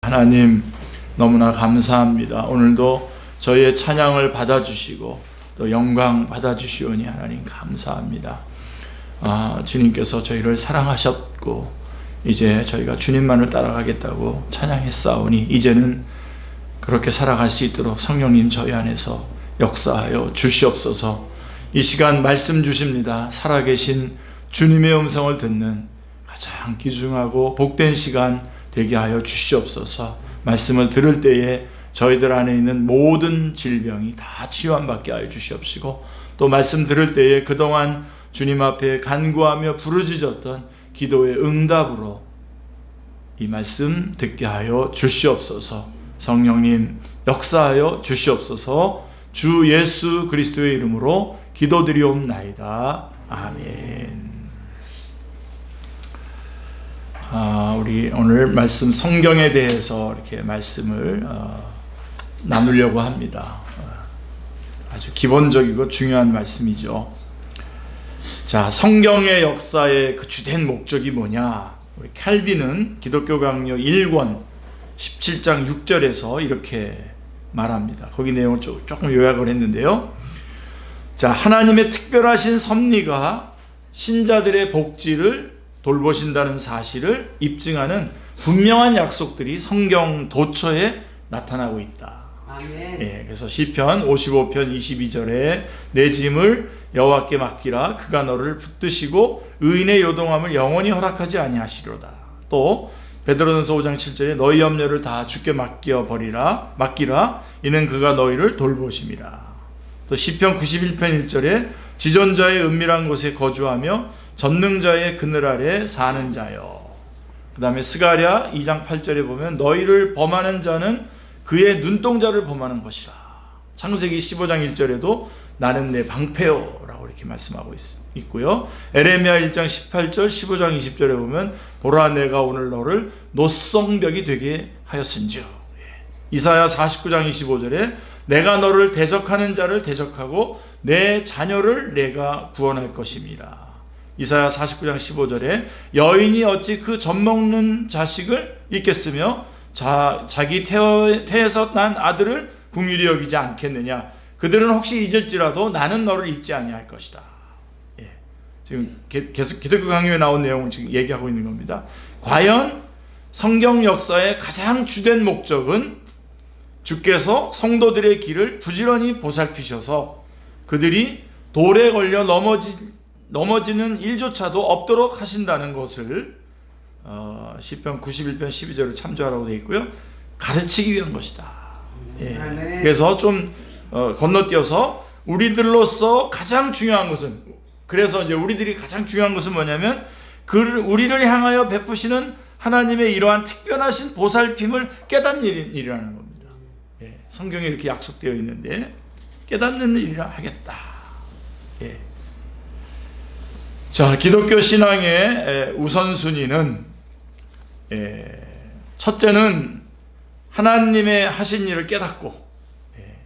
하나님 너무나 감사합니다. 오늘도 저희의 찬양을 받아주시고 또 영광 받아주시오니 하나님 감사합니다. 주님께서 저희를 사랑하셨고 이제 저희가 주님만을 따라가겠다고 찬양했사오니 이제는 그렇게 살아갈 수 있도록 성령님 저희 안에서 역사하여 주시옵소서. 이 시간 말씀 주십니다. 살아계신 주님의 음성을 듣는 가장 귀중하고 복된 시간 되게 하여 주시옵소서. 말씀을 들을 때에 저희들 안에 있는 모든 질병이 다 치유함받게 하여 주시옵시고, 또 말씀 들을 때에 그동안 주님 앞에 간구하며 부르짖었던 기도의 응답으로 이 말씀 듣게 하여 주시옵소서. 성령님 역사하여 주시옵소서. 주 예수 그리스도의 이름으로 기도드리옵나이다. 아멘. 우리 오늘 말씀 성경에 대해서 이렇게 말씀을 나누려고 합니다. 아주 기본적이고 중요한 말씀이죠. 자, 성경의 역사의 그 주된 목적이 뭐냐? 우리 칼빈은 기독교 강요 1권 17장 6절에서 이렇게 말합니다. 거기 내용을 조금 요약을 했는데요. 자, 하나님의 특별하신 섭리가 신자들의 복지를 돌보신다는 사실을 입증하는 분명한 약속들이 성경 도처에 나타나고 있다. 아멘. 예, 그래서 시편 55편 22절에 내 짐을 여호와께 맡기라. 그가 너를 붙드시고 의인의 요동함을 영원히 허락하지 아니하시리로다. 또 베드로전서 5장 7절에 너희 염려를 다 주께 맡기라. 이는 그가 너희를 돌보심이라. 또 시편 91편 1절에 지존자의 은밀한 곳에 거주하며 전능자의 그늘 아래 사는 자여. 그 다음에 스가랴 2장 8절에 보면 너희를 범하는 자는 그의 눈동자를 범하는 것이라. 창세기 15장 1절에도 나는 내 방패요 라고 이렇게 말씀하고 있고요. 에레미야 1장 18절 15장 20절에 보면 보라 내가 오늘 너를 노성벽이 되게 하였은즉. 이사야 49장 25절에 내가 너를 대적하는 자를 대적하고 내 자녀를 내가 구원할 것임이라. 이사야 49장 15절에 여인이 어찌 그 젖먹는 자식을 잊겠으며 자기 태에서 난 아들을 긍휼히 여기지 않겠느냐. 그들은 혹시 잊을지라도 나는 너를 잊지 아니할 것이다. 예. 지금 계속 기독교 강요에 나온 내용을 지금 얘기하고 있는 겁니다. 과연 성경 역사의 가장 주된 목적은 주께서 성도들의 길을 부지런히 보살피셔서 그들이 돌에 걸려 넘어지는 일조차도 없도록 하신다는 것을 시편 91편 12절을 참조하라고 되어 있고요. 가르치기 위한 것이다. 예. 그래서 좀 건너뛰어서 우리들로서 가장 중요한 것은, 그래서 이제 우리들이 가장 중요한 것은 뭐냐면 우리를 향하여 베푸시는 하나님의 이러한 특별하신 보살핌을 깨닫는 일이라는 겁니다. 예. 성경에 이렇게 약속되어 있는데 깨닫는 일이라 하겠다. 예. 자, 기독교 신앙의 우선순위는 첫째는 하나님의 하신 일을 깨닫고,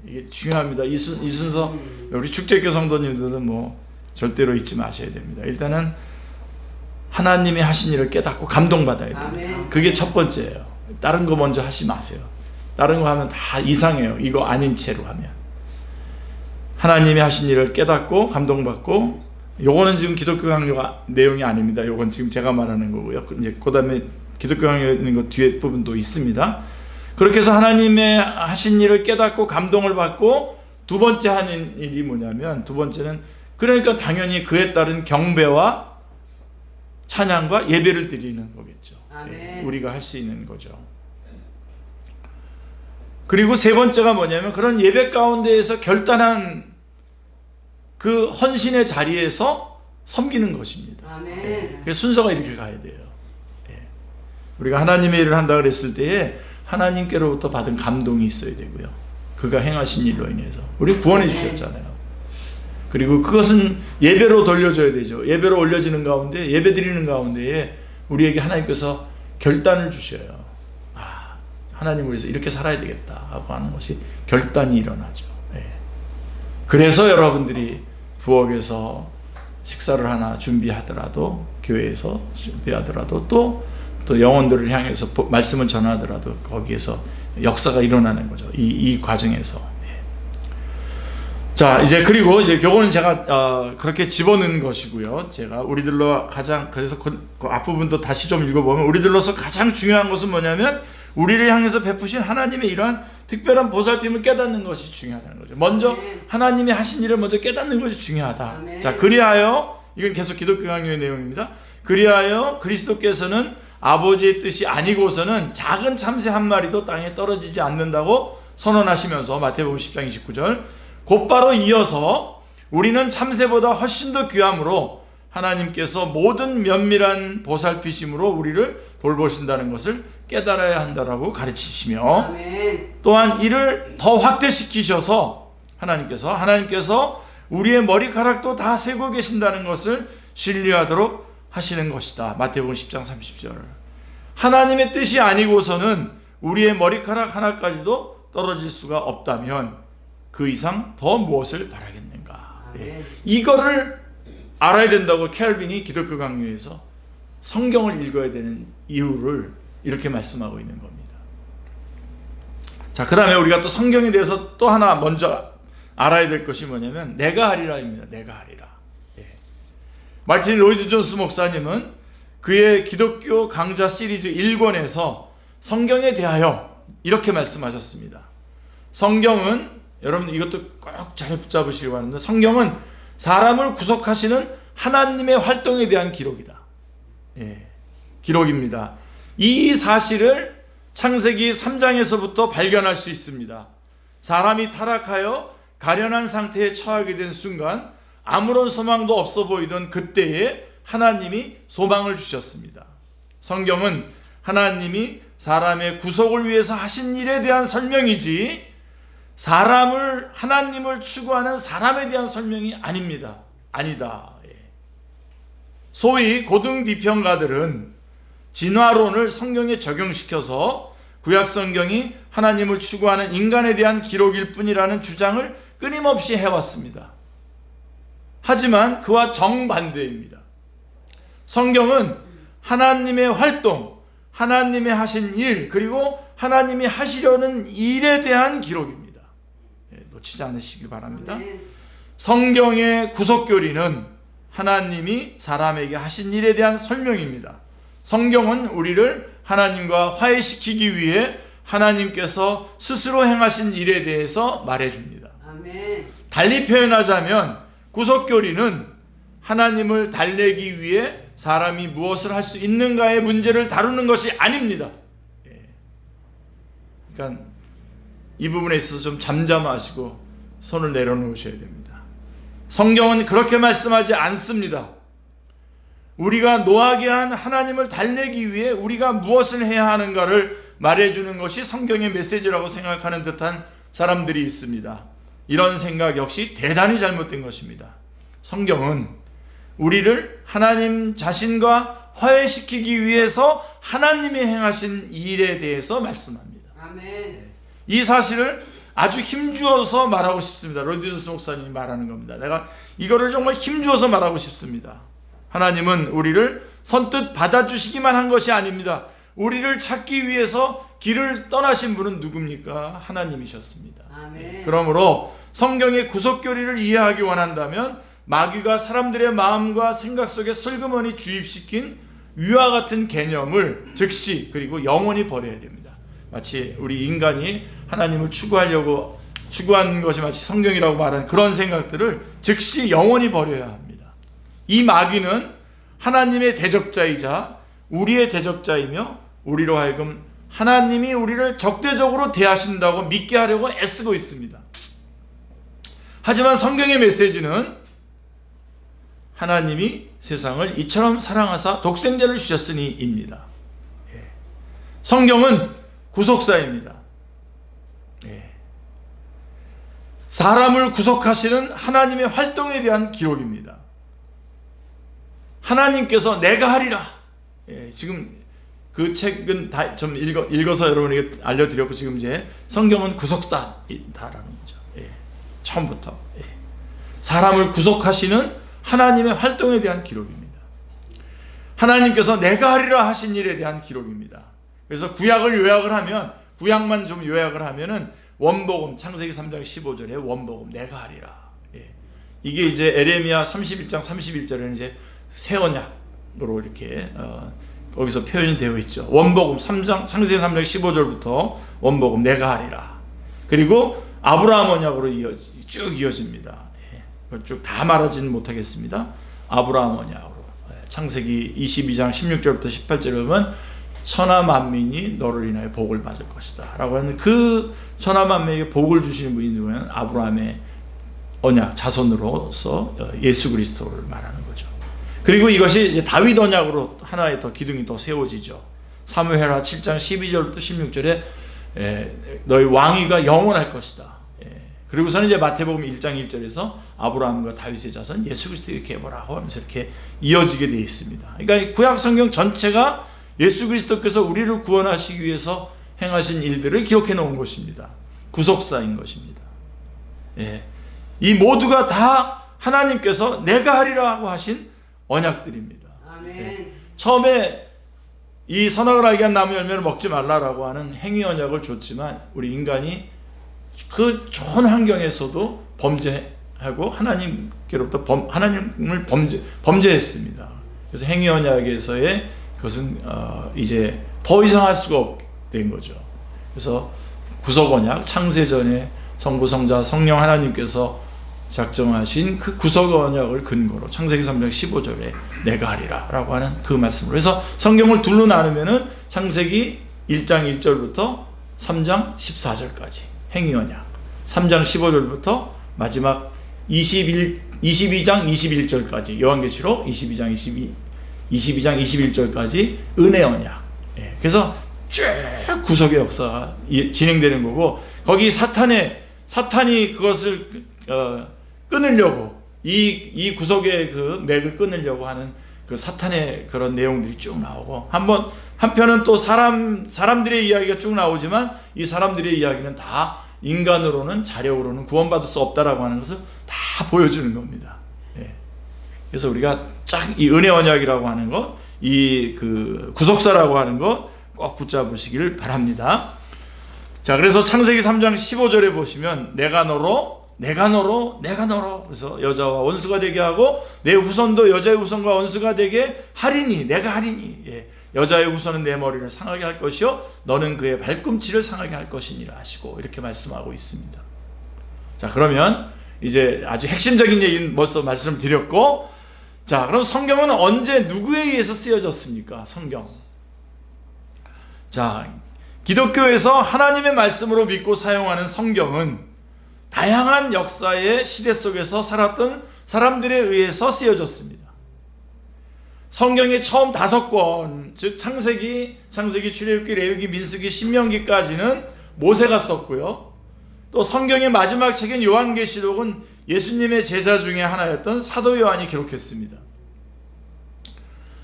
이게 중요합니다. 이 순서 우리 축제교 성도님들은 뭐 절대로 잊지 마셔야 됩니다. 일단은 하나님의 하신 일을 깨닫고 감동받아야 됩니다. 아멘. 그게 첫 번째예요. 다른 거 먼저 하지 마세요. 다른 거 하면 다 이상해요. 이거 아닌 채로 하면. 하나님의 하신 일을 깨닫고 감동받고, 요거는 지금 기독교 강요가 내용이 아닙니다. 요건 지금 제가 말하는 거고요. 이제 그다음에 기독교 강요에 있는 거 뒤에 부분도 있습니다. 그렇게 해서 하나님의 하신 일을 깨닫고 감동을 받고, 두 번째 하는 일이 뭐냐면, 두 번째는 그러니까 당연히 그에 따른 경배와 찬양과 예배를 드리는 거겠죠. 예, 우리가 할 수 있는 거죠. 그리고 세 번째가 뭐냐면 그런 예배 가운데에서 결단한 그 헌신의 자리에서 섬기는 것입니다. 예, 그래서 순서가 이렇게 가야 돼요. 예. 우리가 하나님의 일을 한다 그랬을 때에 하나님께로부터 받은 감동이 있어야 되고요. 그가 행하신 일로 인해서 우리 구원해 주셨잖아요. 그리고 그것은 예배로 돌려줘야 되죠. 예배로 올려지는 가운데, 예배 드리는 가운데에 우리에게 하나님께서 결단을 주셔요. 하나님을 위해서 이렇게 살아야 되겠다 하고 하는 것이 결단이 일어나죠. 예. 그래서 여러분들이 부엌에서 식사를 하나 준비하더라도, 교회에서 준비하더라도, 또 또 영혼들을 향해서 말씀을 전하더라도 거기에서 역사가 일어나는 거죠. 이 과정에서. 자, 이제 그리고 이제 요거는 제가 그렇게 집어넣은 것이고요. 제가 우리들로 가장, 그래서 그 앞부분도 다시 좀 읽어보면, 우리들로서 가장 중요한 것은 뭐냐면 우리를 향해서 베푸신 하나님의 이러한 특별한 보살핌을 깨닫는 것이 중요하다는 거죠. 먼저 하나님이 하신 일을 먼저 깨닫는 것이 중요하다. 아멘. 자, 그리하여, 이건 계속 기독교 강요의 내용입니다. 그리하여 그리스도께서는 아버지의 뜻이 아니고서는 작은 참새 한 마리도 땅에 떨어지지 않는다고 선언하시면서, 마태복음 10장 29절, 곧바로 이어서 우리는 참새보다 훨씬 더 귀함으로 하나님께서 모든 면밀한 보살피심으로 우리를 돌보신다는 것을 깨달아야 한다라고 가르치시며, 아멘. 또한 이를 더 확대시키셔서 하나님께서 우리의 머리카락도 다 세고 계신다는 것을 신뢰하도록 하시는 것이다. 마태복음 10장 30절. 하나님의 뜻이 아니고서는 우리의 머리카락 하나까지도 떨어질 수가 없다면 그 이상 더 무엇을 바라겠는가. 예. 이거를 알아야 된다고 켈빈이 기독교 강요에서 성경을 읽어야 되는 이유를 이렇게 말씀하고 있는 겁니다. 자, 그 다음에 우리가 또 성경에 대해서 또 하나 먼저 알아야 될 것이 뭐냐면 내가 하리라입니다. 내가 하리라. 예. 마틴 로이드 존스 목사님은 그의 기독교 강좌 시리즈 1권에서 성경에 대하여 이렇게 말씀하셨습니다. 성경은, 여러분 이것도 꼭 잘 붙잡으시기 바랍니다. 성경은 사람을 구속하시는 하나님의 활동에 대한 기록이다. 예, 기록입니다. 이 사실을 창세기 3장에서부터 발견할 수 있습니다. 사람이 타락하여 가련한 상태에 처하게 된 순간 아무런 소망도 없어 보이던 그때에 하나님이 소망을 주셨습니다. 성경은 하나님이 사람의 구속을 위해서 하신 일에 대한 설명이지 하나님을 추구하는 사람에 대한 설명이 아닙니다. 아니다. 소위 고등 비평가들은 진화론을 성경에 적용시켜서 구약 성경이 하나님을 추구하는 인간에 대한 기록일 뿐이라는 주장을 끊임없이 해왔습니다. 하지만 그와 정반대입니다. 성경은 하나님의 활동, 하나님의 하신 일, 그리고 하나님이 하시려는 일에 대한 기록입니다. 놓치지 않으시기 바랍니다. 성경의 구속교리는 하나님이 사람에게 하신 일에 대한 설명입니다. 성경은 우리를 하나님과 화해시키기 위해 하나님께서 스스로 행하신 일에 대해서 말해줍니다. 달리 표현하자면 구속교리는 하나님을 달래기 위해 사람이 무엇을 할 수 있는가의 문제를 다루는 것이 아닙니다. 그러니까 이 부분에 있어서 좀 잠잠하시고 손을 내려놓으셔야 됩니다. 성경은 그렇게 말씀하지 않습니다. 우리가 노하게 한 하나님을 달래기 위해 우리가 무엇을 해야 하는가를 말해주는 것이 성경의 메시지라고 생각하는 듯한 사람들이 있습니다. 이런 생각 역시 대단히 잘못된 것입니다. 성경은 우리를 하나님 자신과 화해시키기 위해서 하나님이 행하신 일에 대해서 말씀합니다. 아멘. 이 사실을 아주 힘주어서 말하고 싶습니다. 로이드 존스 목사님이 말하는 겁니다. 내가 이거를 정말 힘주어서 말하고 싶습니다. 하나님은 우리를 선뜻 받아주시기만 한 것이 아닙니다. 우리를 찾기 위해서 길을 떠나신 분은 누굽니까? 하나님이셨습니다. 아멘. 그러므로 성경의 구속교리를 이해하기 원한다면 마귀가 사람들의 마음과 생각 속에 슬그머니 주입시킨 위와 같은 개념을 즉시 그리고 영원히 버려야 됩니다. 마치 우리 인간이 하나님을 추구한 것이 마치 성경이라고 말하는 그런 생각들을 즉시 영원히 버려야 합니다. 이 마귀는 하나님의 대적자이자 우리의 대적자이며 우리로 하여금 하나님이 우리를 적대적으로 대하신다고 믿게 하려고 애쓰고 있습니다. 하지만 성경의 메시지는 하나님이 세상을 이처럼 사랑하사 독생자를 주셨으니입니다. 성경은 구속사입니다. 사람을 구속하시는 하나님의 활동에 대한 기록입니다. 하나님께서 내가 하리라. 지금 그 책은 다 좀 읽어서 여러분에게 알려드렸고 지금 이제 성경은 구속사다라는 거죠. 처음부터 사람을 구속하시는 하나님의 활동에 대한 기록입니다. 하나님께서 내가 하리라 하신 일에 대한 기록입니다. 그래서 구약을 요약을 하면, 구약만 좀 요약을 하면은 원복음, 창세기 3장 15절에 원복음 내가 하리라. 예. 이게 이제 에레미야 31장 31절에는 이제 새 언약으로 이렇게 거기서 표현이 되어 있죠. 원복음 창세기 3장 15절부터 원복음 내가 하리라. 그리고 아브라함 언약으로 쭉 이어집니다. 예. 쭉 다 말하지는 못하겠습니다. 아브라함 언약으로 창세기 22장 16절부터 18절에 보면 천하 만민이 너를 인하여 복을 받을 것이다 라고 하는, 그 천하 만민에게 복을 주시는 분이 누구냐면 아브라함의 언약 자손으로서 예수 그리스도를 말하는 거죠. 그리고 이것이 이제 다윗 언약으로 하나의 더 기둥이 더 세워지죠. 사무엘하 7장 12절부터 16절에 너희 왕위가 영원할 것이다. 그리고서는 이제 마태복음 1장 1절에서 아브라함과 다윗의 자손 예수 그리스도 이렇게 해보라고 하면서 이렇게 이어지게 되어 있습니다. 그러니까 구약 성경 전체가 예수 그리스도께서 우리를 구원하시기 위해서 행하신 일들을 기록해 놓은 것입니다. 구속사인 것입니다. 예. 이 모두가 다 하나님께서 내가 하리라고 하신 언약들입니다. 아멘. 예. 처음에 이 선악을 알게 한 나무 열매를 먹지 말라라고 하는 행위 언약을 줬지만 우리 인간이 그 좋은 환경에서도 범죄하고 하나님께로부터 하나님을 범죄했습니다. 그래서 행위 언약에서의 그것은 이제 더 이상 할 수가 없게 된 거죠. 그래서 구속 언약, 창세전에 성부, 성자, 성령 하나님께서 작정하신 그 구속 언약을 근거로 창세기 3장 15절에 내가 하리라 라고 하는 그 말씀으로 해서 성경을 둘로 나누면은 창세기 1장 1절부터 3장 14절까지 행위 언약, 3장 15절부터 마지막 22장 21절까지 요한계시록 22장 21절까지 은혜 언약. 예, 그래서 쭉 구속의 역사가 진행되는 거고, 거기 사탄이 그것을 끊으려고 이 구속의 그 맥을 끊으려고 하는 그 사탄의 그런 내용들이 쭉 나오고, 한편은 또 사람들의 이야기가 쭉 나오지만 이 사람들의 이야기는 다 인간으로는 자력으로는 구원받을 수 없다라고 하는 것을 다 보여주는 겁니다. 예. 그래서 우리가 쫙 이 은혜 언약이라고 하는 것, 이 그 구속사라고 하는 것 꼭 붙잡으시기를 바랍니다. 자, 그래서 창세기 3장 15절에 보시면 내가 너로 그래서 여자와 원수가 되게 하고 내 후손도 여자의 후손과 원수가 되게 하리니, 내가 하리니. 예. 여자의 후손은 내 머리를 상하게 할 것이요 너는 그의 발꿈치를 상하게 할 것이니라 하시고 이렇게 말씀하고 있습니다. 자, 그러면 이제 아주 핵심적인 얘기는 벌써 말씀을 드렸고, 자, 그럼 성경은 언제 누구에 의해서 쓰여졌습니까? 성경. 자, 기독교에서 하나님의 말씀으로 믿고 사용하는 성경은 다양한 역사의 시대 속에서 살았던 사람들에 의해서 쓰여졌습니다. 성경의 처음 5권, 즉 창세기, 출애굽기, 레위기, 민수기, 신명기까지는 모세가 썼고요. 또 성경의 마지막 책인 요한계시록은 예수님의 제자 중에 하나였던 사도 요한이 기록했습니다.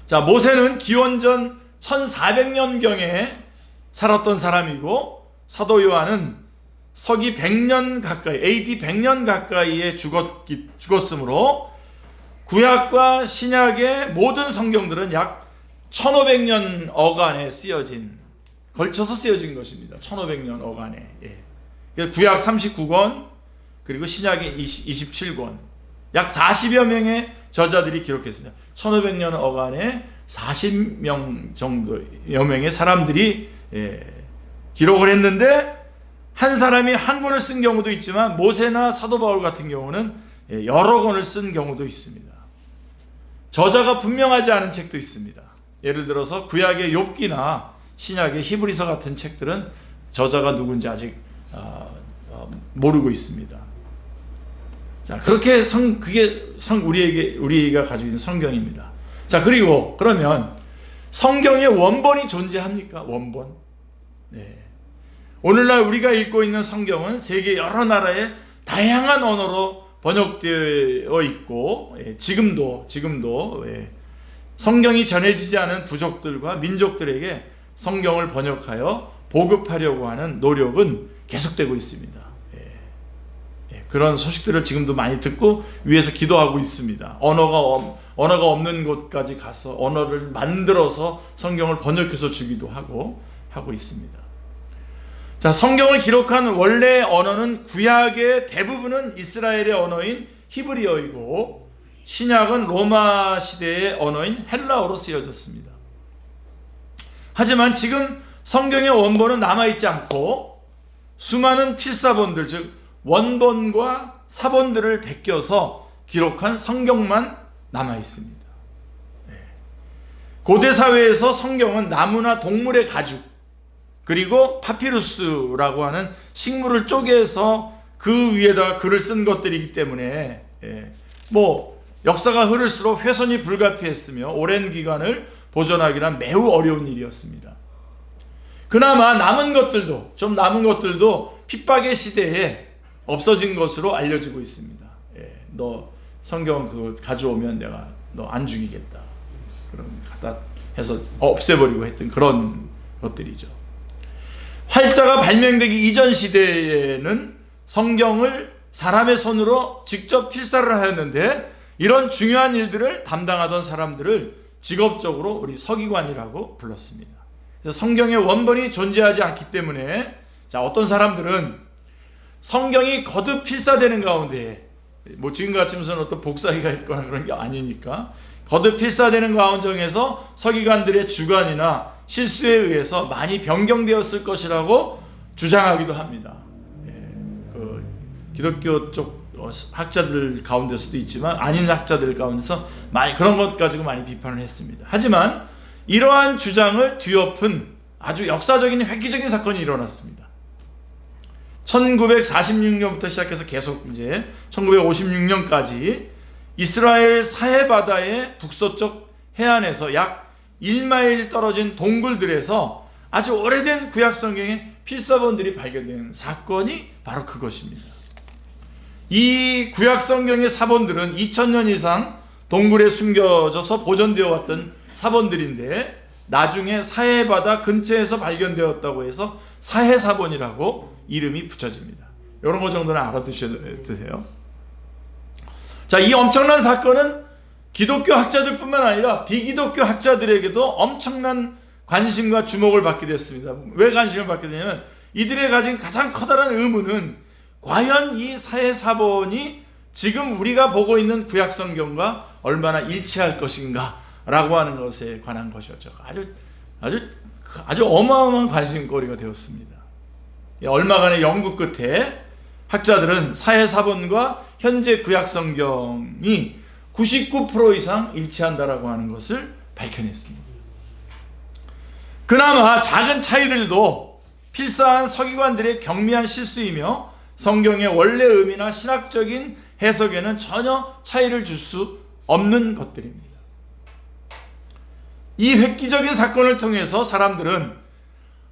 자, 모세는 기원전 1400년경에 살았던 사람이고, 사도 요한은 서기 100년 가까이, AD 100년 가까이에 죽었으므로 구약과 신약의 모든 성경들은 약 1500년 어간에 걸쳐서 쓰여진 것입니다. 1500년 어간에. 예. 구약 39권, 그리고 신약이 27권, 약 40여 명의 저자들이 기록했습니다. 1500년 어간에 40명 정도여 명의 사람들이 기록을 했는데, 한 사람이 한 권을 쓴 경우도 있지만 모세나 사도 바울 같은 경우는 여러 권을 쓴 경우도 있습니다. 저자가 분명하지 않은 책도 있습니다. 예를 들어서 구약의 욥기나 신약의 히브리서 같은 책들은 저자가 누군지 아직 모르고 있습니다. 자, 그렇게 그게 우리가 가지고 있는 성경입니다. 자, 그러면 성경의 원본이 존재합니까? 원본. 네. 오늘날 우리가 읽고 있는 성경은 세계 여러 나라의 다양한 언어로 번역되어 있고, 지금도 성경이 전해지지 않은 부족들과 민족들에게 성경을 번역하여 보급하려고 하는 노력은 계속되고 있습니다. 그런 소식들을 지금도 많이 듣고 위에서 기도하고 있습니다. 언어가 없는 곳까지 가서 언어를 만들어서 성경을 번역해서 주기도 하고 있습니다. 자, 성경을 기록한 원래 언어는 구약의 대부분은 이스라엘의 언어인 히브리어이고 신약은 로마 시대의 언어인 헬라어로 쓰여졌습니다. 하지만 지금 성경의 원본은 남아있지 않고 수많은 필사본들, 즉 원본과 사본들을 베껴서 기록한 성경만 남아있습니다. 고대 사회에서 성경은 나무나 동물의 가죽, 그리고 파피루스라고 하는 식물을 쪼개서 그 위에다가 글을 쓴 것들이기 때문에 역사가 흐를수록 훼손이 불가피했으며 오랜 기간을 보존하기란 매우 어려운 일이었습니다. 그나마 남은 것들도 핍박의 시대에 없어진 것으로 알려지고 있습니다. 너 성경 그거 가져오면 내가 너 안 죽이겠다. 그럼 갖다 해서 없애버리고 했던 그런 것들이죠. 활자가 발명되기 이전 시대에는 성경을 사람의 손으로 직접 필사를 하였는데 이런 중요한 일들을 담당하던 사람들을 직업적으로 우리 서기관이라고 불렀습니다. 그래서 성경의 원본이 존재하지 않기 때문에 어떤 사람들은 성경이 거듭 필사되는 가운데 지금같이 무슨 어떤 복사기가 있거나 그런 게 아니니까 거듭 필사되는 가운데에서 서기관들의 주관이나 실수에 의해서 많이 변경되었을 것이라고 주장하기도 합니다. 기독교 쪽 학자들 가운데서도 있지만 아닌 학자들 가운데서 그런 것 가지고 많이 비판을 했습니다. 하지만 이러한 주장을 뒤엎은 아주 역사적인 획기적인 사건이 일어났습니다. 1946년부터 시작해서 계속 이제 1956년까지 이스라엘 사해바다의 북서쪽 해안에서 약 1마일 떨어진 동굴들에서 아주 오래된 구약 성경의 필사본들이 발견된 사건이 바로 그것입니다. 이 구약 성경의 사본들은 2000년 이상 동굴에 숨겨져서 보존되어 왔던 사본들인데 나중에 사해바다 근처에서 발견되었다고 해서 사해사본이라고 이름이 붙여집니다. 이런 거 정도는 알아두세요. 자, 이 엄청난 사건은 기독교 학자들뿐만 아니라 비기독교 학자들에게도 엄청난 관심과 주목을 받게 됐습니다. 왜 관심을 받게 되냐면 이들이 가진 가장 커다란 의문은 과연 이 사해사본이 지금 우리가 보고 있는 구약 성경과 얼마나 일치할 것인가 라고 하는 것에 관한 것이었죠. 아주 어마어마한 관심거리가 되었습니다. 얼마간의 연구 끝에 학자들은 사해사본과 현재 구약 성경이 99% 이상 일치한다라고 하는 것을 밝혀냈습니다. 그나마 작은 차이들도 필사한 서기관들의 경미한 실수이며 성경의 원래 의미나 신학적인 해석에는 전혀 차이를 줄 수 없는 것들입니다. 이 획기적인 사건을 통해서 사람들은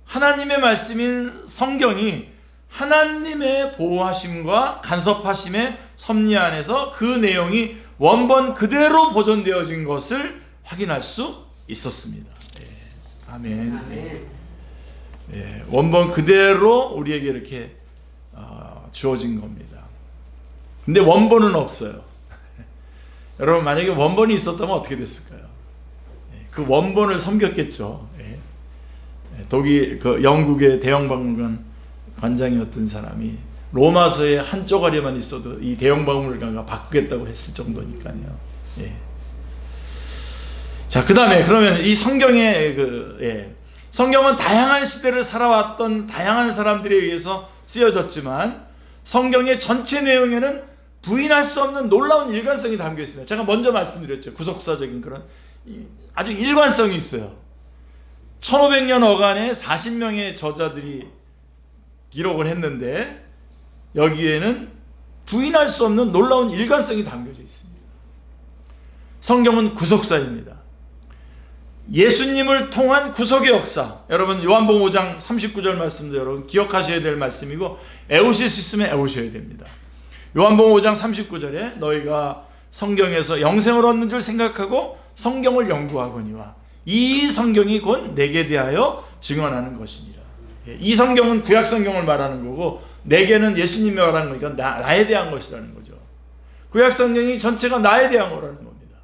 하나님의 말씀인 성경이 하나님의 보호하심과 간섭하심의 섭리 안에서 그 내용이 원본 그대로 보존되어진 것을 확인할 수 있었습니다. 아멘. 원본 그대로 우리에게 이렇게 주어진 겁니다. 근데 원본은 없어요. 여러분, 만약에 원본이 있었다면 어떻게 됐을까요? 그 원본을 섬겼겠죠. 영국의 대형박물관 관장이었던 사람이 로마서의 한 쪼가리만 있어도 이 대형박물관과 바꾸겠다고 했을 정도니까요. 자, 그 다음에 그러면 이 성경은 다양한 시대를 살아왔던 다양한 사람들에 의해서 쓰여졌지만 성경의 전체 내용에는 부인할 수 없는 놀라운 일관성이 담겨 있습니다. 제가 먼저 말씀드렸죠. 구속사적인 그런 아주 일관성이 있어요. 1500년 어간에 40명의 저자들이 기록을 했는데 여기에는 부인할 수 없는 놀라운 일관성이 담겨져 있습니다. 성경은 구속사입니다. 예수님을 통한 구속의 역사. 여러분, 요한복음 5장 39절 말씀도 여러분 기억하셔야 될 말씀이고 애우실 수 있으면 애우셔야 됩니다. 요한복음 5장 39절에 너희가 성경에서 영생을 얻는 줄 생각하고 성경을 연구하거니와 이 성경이 곧 내게 대하여 증언하는 것이니라. 이 성경은 구약 성경을 말하는 거고 내게는 예수님이 말하는 거니까 나에 대한 것이라는 거죠. 구약 성경이 전체가 나에 대한 거라는 겁니다.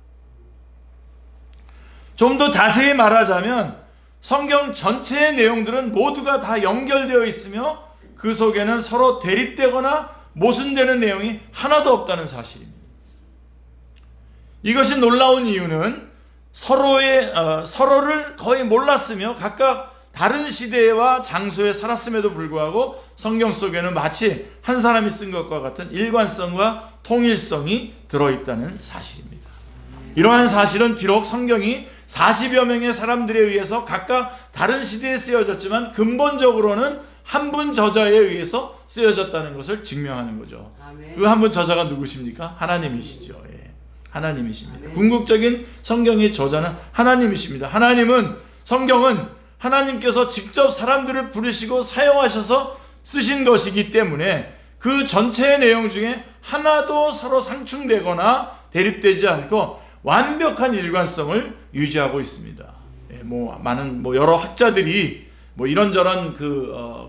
좀 더 자세히 말하자면 성경 전체의 내용들은 모두가 다 연결되어 있으며 그 속에는 서로 대립되거나 모순되는 내용이 하나도 없다는 사실입니다. 이것이 놀라운 이유는 서로를 거의 몰랐으며 각각 다른 시대와 장소에 살았음에도 불구하고 성경 속에는 마치 한 사람이 쓴 것과 같은 일관성과 통일성이 들어있다는 사실입니다. 이러한 사실은 비록 성경이 40여 명의 사람들에 의해서 각각 다른 시대에 쓰여졌지만 근본적으로는 한 분 저자에 의해서 쓰여졌다는 것을 증명하는 거죠. 그 한 분 저자가 누구십니까? 하나님이시죠. 하나님이십니다. 궁극적인 성경의 저자는 하나님이십니다. 성경은 하나님께서 직접 사람들을 부르시고 사용하셔서 쓰신 것이기 때문에 그 전체의 내용 중에 하나도 서로 상충되거나 대립되지 않고 완벽한 일관성을 유지하고 있습니다. 많은 여러 학자들이 이런저런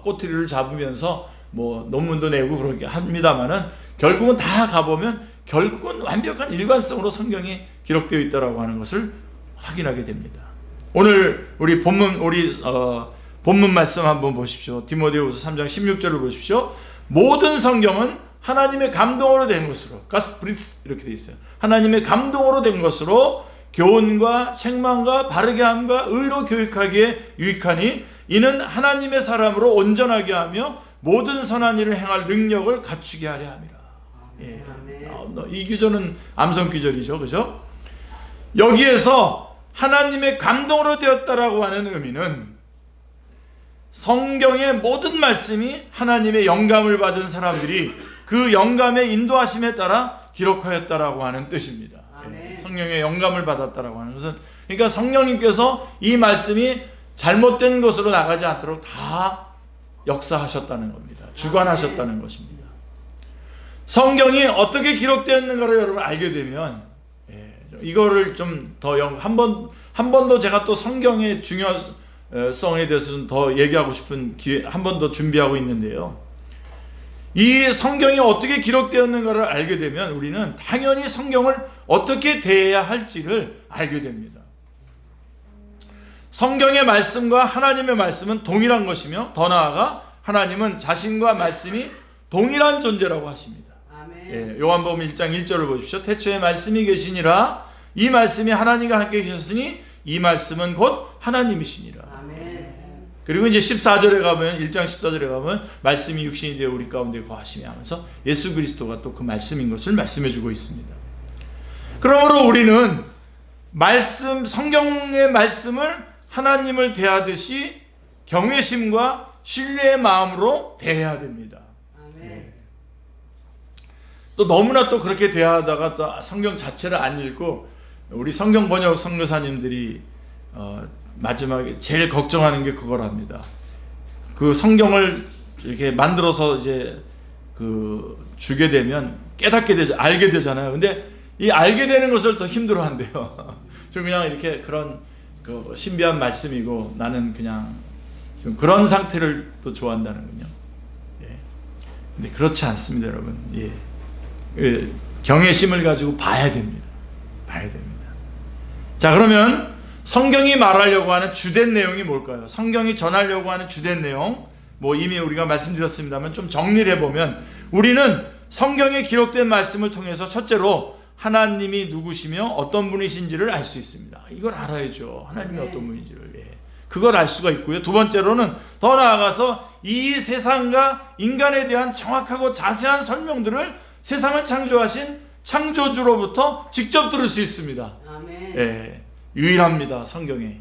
꼬투리를 잡으면서 논문도 내고 그렇게 합니다만은 결국은 다 가보면 결국은 완벽한 일관성으로 성경이 기록되어 있다라고 하는 것을 확인하게 됩니다. 오늘 우리 본문 말씀 한번 보십시오. 디모데후서 3장 16절을 보십시오. 모든 성경은 하나님의 감동으로 된 것으로, God's breath 이렇게 되어 있어요. 하나님의 감동으로 된 것으로 교훈과 책망과 바르게 함과 의로 교육하기에 유익하니 이는 하나님의 사람으로 온전하게 하며 모든 선한 일을 행할 능력을 갖추게 하려 함이라. 이 규절은 암송 규절이죠, 그죠? 여기에서 하나님의 감동으로 되었다라고 하는 의미는 성경의 모든 말씀이 하나님의 영감을 받은 사람들이 그 영감의 인도하심에 따라 기록하였다라고 하는 뜻입니다. 성령의 영감을 받았다라고 하는 것은, 그러니까 성령님께서 이 말씀이 잘못된 것으로 나가지 않도록 다 역사하셨다는 겁니다. 주관하셨다는 것입니다. 성경이 어떻게 기록되었는가를 여러분 알게 되면 이거를 좀 더 한 번 더 제가 또 성경의 중요성에 대해서 더 얘기하고 싶은 기회 한 번 더 준비하고 있는데요. 이 성경이 어떻게 기록되었는가를 알게 되면 우리는 당연히 성경을 어떻게 대해야 할지를 알게 됩니다. 성경의 말씀과 하나님의 말씀은 동일한 것이며 더 나아가 하나님은 자신과 말씀이 동일한 존재라고 하십니다. 요한복음 1장 1절을 보십시오. 태초에 말씀이 계시니라. 이 말씀이 하나님과 함께 계셨으니 이 말씀은 곧 하나님이시니라. 그리고 이제 14절에 가면 1장 14절에 가면 말씀이 육신이 되어 우리 가운데 거하시며 하면서 예수 그리스도가 또 그 말씀인 것을 말씀해 주고 있습니다. 그러므로 우리는 성경의 말씀을 하나님을 대하듯이 경외심과 신뢰의 마음으로 대해야 됩니다. 또 너무나 또 그렇게 대하다가 또 성경 자체를 안 읽고 우리 성경 번역 선교사님들이 마지막에 제일 걱정하는 게 그거랍니다. 그 성경을 이렇게 만들어서 이제 주게 되면 깨닫게 되죠. 알게 되잖아요. 근데 이 알게 되는 것을 더 힘들어한대요. 저 그냥 이렇게 그런 신비한 말씀이고 나는 그냥 좀 그런 상태를 또 좋아한다는군요. 근데 그렇지 않습니다, 여러분. 경외심을 가지고 봐야 됩니다. 자, 그러면 성경이 말하려고 하는 주된 내용이 뭘까요? 성경이 전하려고 하는 주된 내용, 이미 우리가 말씀드렸습니다만 좀 정리를 해보면 우리는 성경에 기록된 말씀을 통해서 첫째로 하나님이 누구시며 어떤 분이신지를 알 수 있습니다. 이걸 알아야죠. 하나님이 어떤 분인지를. 그걸 알 수가 있고요. 두 번째로는 더 나아가서 이 세상과 인간에 대한 정확하고 자세한 설명들을 세상을 창조하신 창조주로부터 직접 들을 수 있습니다. 유일합니다. 성경이.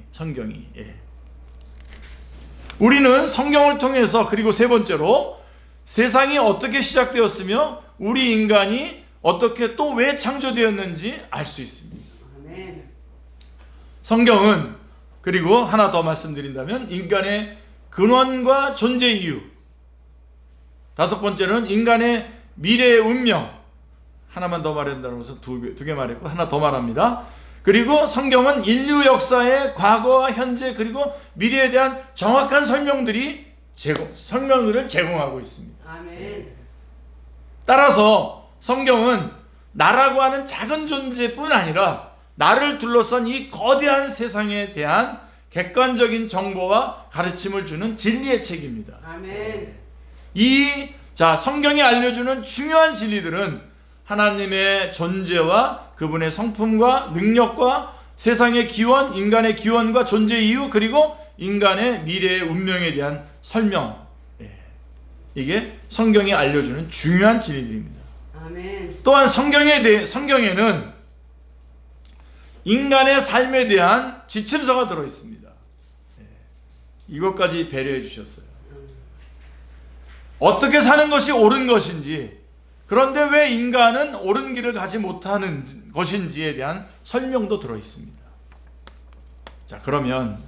우리는 성경을 통해서, 그리고 세 번째로 세상이 어떻게 시작되었으며 우리 인간이 어떻게 또 왜 창조되었는지 알 수 있습니다. 성경은, 그리고 하나 더 말씀드린다면 인간의 근원과 존재 이유, 다섯 번째는 인간의 미래의 운명, 하나만 더 말한다는 것은 두 개 말했고 하나 더 말합니다. 그리고 성경은 인류 역사의 과거와 현재 그리고 미래에 대한 정확한 설명들을 제공하고 있습니다. 아멘. 따라서 성경은 나라고 하는 작은 존재뿐 아니라 나를 둘러싼 이 거대한 세상에 대한 객관적인 정보와 가르침을 주는 진리의 책입니다. 아멘. 성경이 알려주는 중요한 진리들은 하나님의 존재와 그분의 성품과 능력과 세상의 기원, 인간의 기원과 존재 이유, 그리고 인간의 미래의 운명에 대한 설명, 이게 성경이 알려주는 중요한 진리들입니다. 아멘. 또한 성경에는 인간의 삶에 대한 지침서가 들어있습니다. 이것까지 배려해 주셨어요. 어떻게 사는 것이 옳은 것인지, 그런데 왜 인간은 옳은 길을 가지 못하는 것인지에 대한 설명도 들어있습니다. 자, 그러면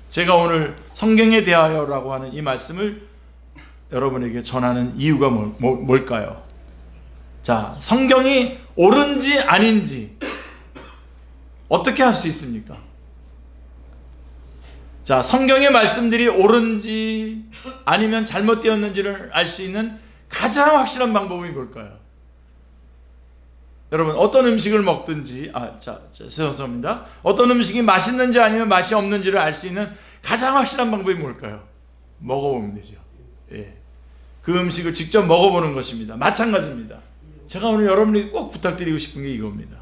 제가 오늘 성경에 대하여라고 하는 이 말씀을 여러분에게 전하는 이유가 뭘까요? 자, 성경이 옳은지 아닌지 어떻게 할 수 있습니까? 자, 성경의 말씀들이 옳은지 아니면 잘못되었는지를 알 수 있는 가장 확실한 방법이 뭘까요? 여러분, 어떤 음식을 먹든지, 죄송합니다. 어떤 음식이 맛있는지 아니면 맛이 없는지를 알 수 있는 가장 확실한 방법이 뭘까요? 먹어보면 되죠. 그 음식을 직접 먹어보는 것입니다. 마찬가지입니다. 제가 오늘 여러분에게 꼭 부탁드리고 싶은 게 이겁니다.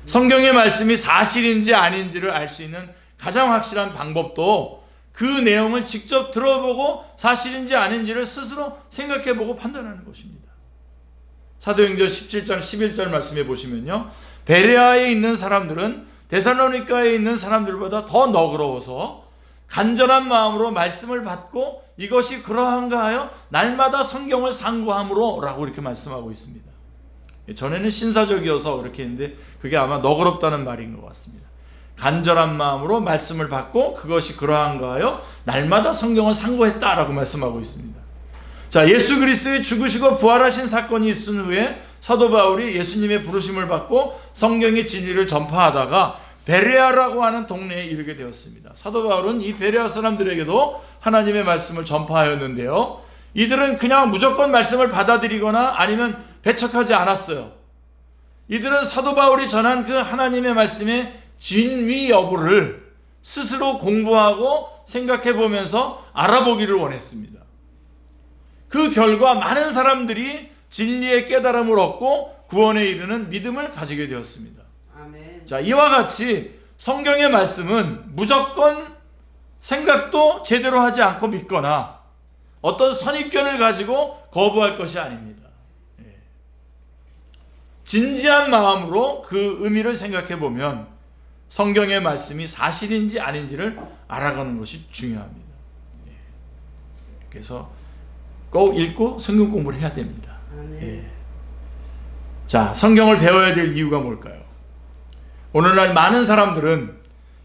성경의 말씀이 사실인지 아닌지를 알 수 있는 가장 확실한 방법도 그 내용을 직접 들어보고 사실인지 아닌지를 스스로 생각해보고 판단하는 것입니다. 사도행전 17장 11절 말씀해 보시면요, 베레아에 있는 사람들은 데살로니가에 있는 사람들보다 더 너그러워서 간절한 마음으로 말씀을 받고 이것이 그러한가 하여 날마다 성경을 상고함으로 라고 이렇게 말씀하고 있습니다. 전에는 신사적이어서 그렇게 했는데 그게 아마 너그럽다는 말인 것 같습니다. 간절한 마음으로 말씀을 받고 그것이 그러한가 하여 날마다 성경을 상고했다라고 말씀하고 있습니다. 자, 예수 그리스도의 죽으시고 부활하신 사건이 있은 후에 사도 바울이 예수님의 부르심을 받고 성경의 진리를 전파하다가 베레아라고 하는 동네에 이르게 되었습니다. 사도 바울은 이 베레아 사람들에게도 하나님의 말씀을 전파하였는데요, 이들은 그냥 무조건 말씀을 받아들이거나 아니면 배척하지 않았어요. 이들은 사도 바울이 전한 그 하나님의 말씀의 진위 여부를 스스로 공부하고 생각해 보면서 알아보기를 원했습니다. 그 결과 많은 사람들이 진리의 깨달음을 얻고 구원에 이르는 믿음을 가지게 되었습니다. 아멘. 자, 이와 같이 성경의 말씀은 무조건 생각도 제대로 하지 않고 믿거나 어떤 선입견을 가지고 거부할 것이 아닙니다. 진지한 마음으로 그 의미를 생각해 보면 성경의 말씀이 사실인지 아닌지를 알아가는 것이 중요합니다. 그래서 꼭 읽고 성경 공부를 해야 됩니다. 자, 성경을 배워야 될 이유가 뭘까요? 오늘날 많은 사람들은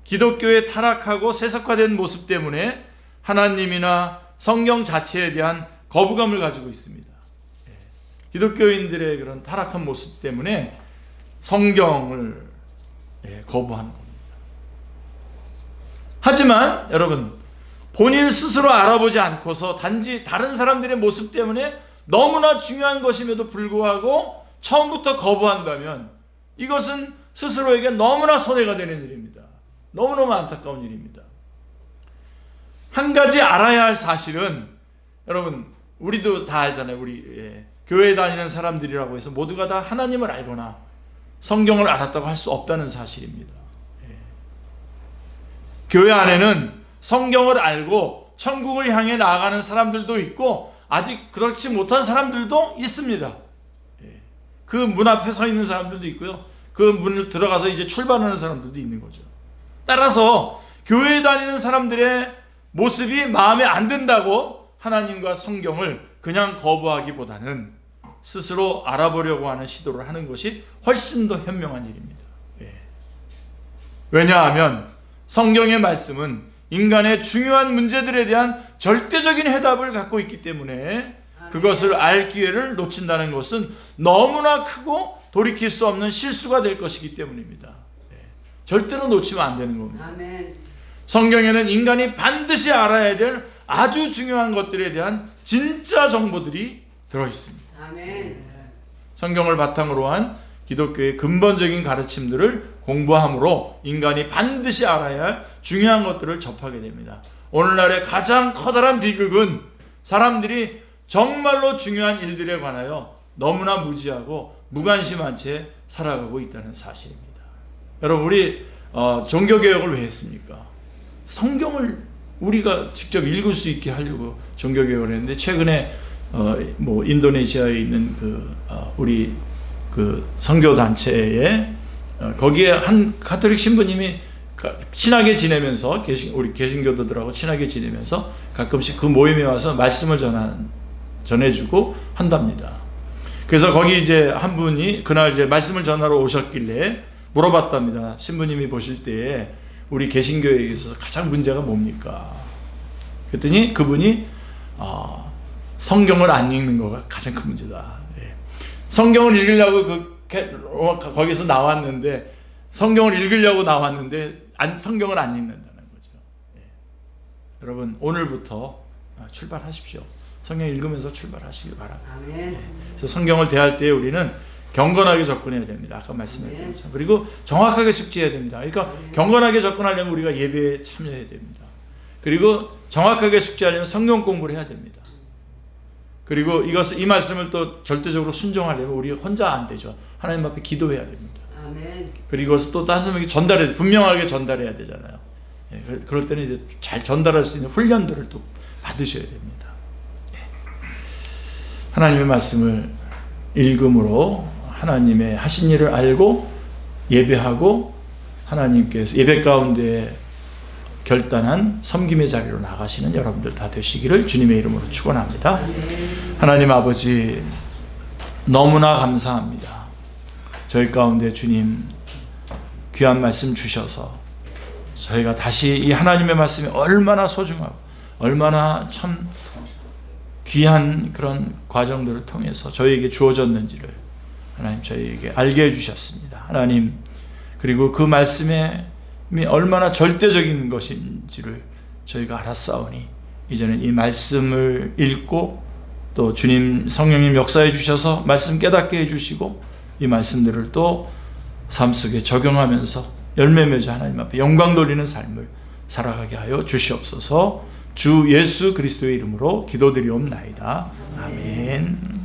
기독교의 타락하고 세속화된 모습 때문에 하나님이나 성경 자체에 대한 거부감을 가지고 있습니다. 기독교인들의 그런 타락한 모습 때문에 성경을 거부하는 겁니다. 하지만 여러분, 본인 스스로 알아보지 않고서 단지 다른 사람들의 모습 때문에 너무나 중요한 것임에도 불구하고 처음부터 거부한다면 이것은 스스로에게 너무나 손해가 되는 일입니다. 너무너무 안타까운 일입니다. 한 가지 알아야 할 사실은, 여러분, 우리도 다 알잖아요. 우리 교회 다니는 사람들이라고 해서 모두가 다 하나님을 알거나 성경을 알았다고 할 수 없다는 사실입니다. 교회 안에는 성경을 알고 천국을 향해 나아가는 사람들도 있고 아직 그렇지 못한 사람들도 있습니다. 그 문 앞에 서 있는 사람들도 있고요, 그 문을 들어가서 이제 출발하는 사람들도 있는 거죠. 따라서 교회에 다니는 사람들의 모습이 마음에 안 든다고 하나님과 성경을 그냥 거부하기보다는 스스로 알아보려고 하는 시도를 하는 것이 훨씬 더 현명한 일입니다. 왜냐하면 성경의 말씀은 인간의 중요한 문제들에 대한 절대적인 해답을 갖고 있기 때문에 그것을 알 기회를 놓친다는 것은 너무나 크고 돌이킬 수 없는 실수가 될 것이기 때문입니다. 절대로 놓치면 안 되는 겁니다. 아멘. 성경에는 인간이 반드시 알아야 될 아주 중요한 것들에 대한 진짜 정보들이 들어 있습니다. 아멘. 성경을 바탕으로 한 기독교의 근본적인 가르침들을 공부함으로 인간이 반드시 알아야 할 중요한 것들을 접하게 됩니다. 오늘날의 가장 커다란 비극은 사람들이 정말로 중요한 일들에 관하여 너무나 무지하고 무관심한 채 살아가고 있다는 사실입니다. 여러분, 우리 종교개혁을 왜 했습니까? 성경을 우리가 직접 읽을 수 있게 하려고 종교개혁을 했는데, 최근에 인도네시아에 있는 우리 선교단체에 거기에 한 가톨릭 신부님이 친하게 지내면서 우리 개신교도들하고 친하게 지내면서 가끔씩 그 모임에 와서 말씀을 전해주고 한답니다. 그래서 거기 이제 한 분이 그날 이제 말씀을 전하러 오셨길래 물어봤답니다. 신부님이 보실 때에 우리 개신교에 있어서 가장 문제가 뭡니까? 그랬더니 그분이 성경을 안 읽는 거가 가장 큰 문제다. 성경을 읽으려고 거기서 나왔는데, 성경을 읽으려고 나왔는데 성경을 안 읽는다는 거죠. 여러분, 오늘부터 출발하십시오. 성경 읽으면서 출발하시기 바랍니다. 아멘. 그래서 성경을 대할 때 우리는 경건하게 접근해야 됩니다. 아까 말씀드렸죠. 그리고 정확하게 숙지해야 됩니다. 그러니까 경건하게 접근하려면 우리가 예배에 참여해야 됩니다. 그리고 정확하게 숙지하려면 성경 공부를 해야 됩니다. 그리고 이 말씀을 또 절대적으로 순종하려면 우리 혼자 안 되죠. 하나님 앞에 기도해야 됩니다. 아멘. 그리고 또 다른 사람에게 분명하게 전달해야 되잖아요. 그럴 때는 이제 잘 전달할 수 있는 훈련들을 또 받으셔야 됩니다. 하나님의 말씀을 읽음으로 하나님의 하신 일을 알고 예배하고 하나님께서 예배 가운데 결단한 섬김의 자리로 나가시는 여러분들 다 되시기를 주님의 이름으로 축원합니다. 하나님 아버지, 너무나 감사합니다. 저희 가운데 주님 귀한 말씀 주셔서 저희가 다시 이 하나님의 말씀이 얼마나 소중하고 얼마나 참 귀한 그런 과정들을 통해서 저희에게 주어졌는지를 하나님 저희에게 알게 해주셨습니다. 하나님, 그리고 그 말씀이 얼마나 절대적인 것인지를 저희가 알았사오니 이제는 이 말씀을 읽고 또 주님 성령님 역사해 주셔서 말씀 깨닫게 해주시고 이 말씀들을 또 삶 속에 적용하면서 열매 맺어 하나님 앞에 영광 돌리는 삶을 살아가게 하여 주시옵소서. 주 예수 그리스도의 이름으로 기도드리옵나이다. 아멘.